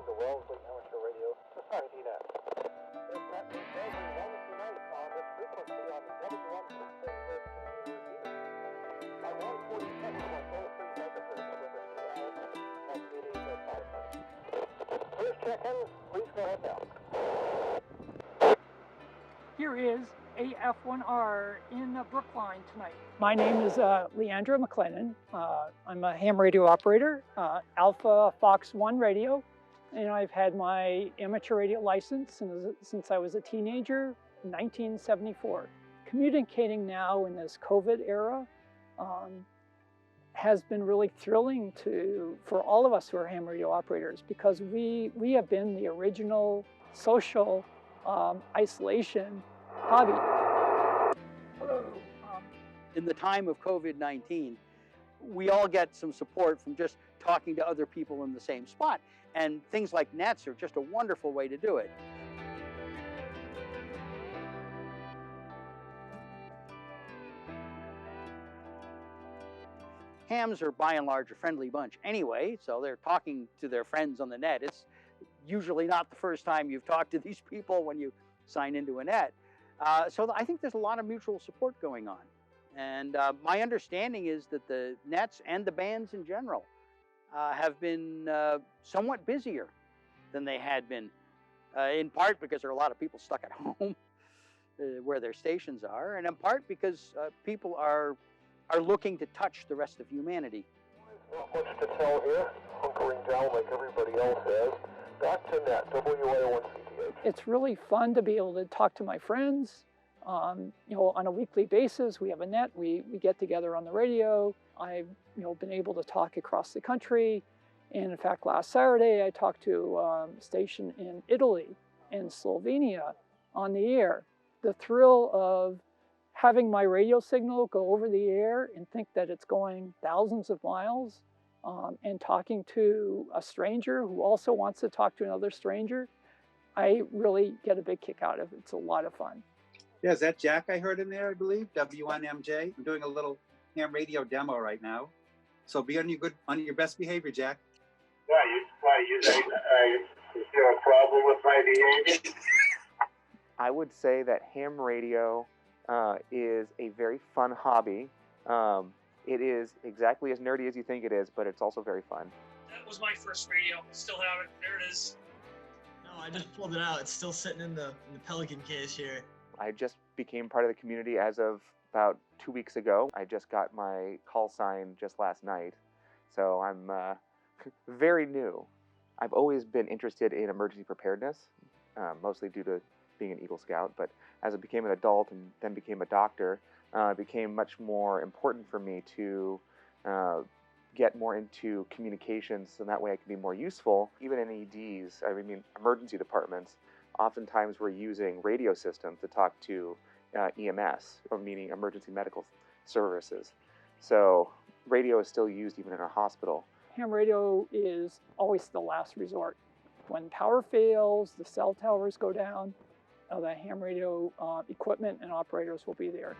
the Wellesley Amateur Radio Society Net. It's that every Wednesday night on this frequency on the W166 community repeater. On 147.03 megahertz with a CL at 88.5. First check-in, please go ahead now. Here is AF1R in Brookline tonight. My name is Leandra McLennan. I'm a ham radio operator, Alpha Fox 1 radio, and I've had my amateur radio license since I was a teenager, 1974. Communicating now in this COVID era has been really thrilling for all of us who are ham radio operators, because we have been the original social isolation hobby. Hello. In the time of COVID-19, we all get some support from just talking to other people in the same spot. And things like nets are just a wonderful way to do it. Hams are by and large a friendly bunch anyway, so they're talking to their friends on the net. It's usually not the first time you've talked to these people when you sign into a net. So I think there's a lot of mutual support going on. And my understanding is that the nets and the bands in general have been somewhat busier than they had been, in part because there are a lot of people stuck at home where their stations are, and in part because people are looking to touch the rest of humanity. Not much to tell here. Hunkering down like everybody else has. Back to net, WIO1CTH. It's really fun to be able to talk to my friends. On a weekly basis, we have a net. We get together on the radio. I've been able to talk across the country, and in fact, last Saturday I talked to a station in Italy and Slovenia on the air. The thrill of having my radio signal go over the air and think that it's going thousands of miles, and talking to a stranger who also wants to talk to another stranger, I really get a big kick out of it. It's a lot of fun. Yeah, is that Jack I heard in there, I believe? W1MJ. I'm doing a little ham radio demo right now. So be on your best behavior, Jack. You is there a problem with my behavior? I would say that ham radio is a very fun hobby. It is exactly as nerdy as you think it is, but it's also very fun. That was my first radio. Still have it. There it is. No, I just pulled it out. It's still sitting in the Pelican case here. I just became part of the community as of about 2 weeks ago. I just got my call sign just last night, so I'm very new. I've always been interested in emergency preparedness, mostly due to being an Eagle Scout, but as I became an adult and then became a doctor, it became much more important for me to get more into communications, so that way I can be more useful. Even in EDs, emergency departments, oftentimes we're using radio systems to talk to EMS, or meaning emergency medical services. So radio is still used even in a hospital. Ham radio is always the last resort. When power fails, the cell towers go down, the ham radio equipment and operators will be there.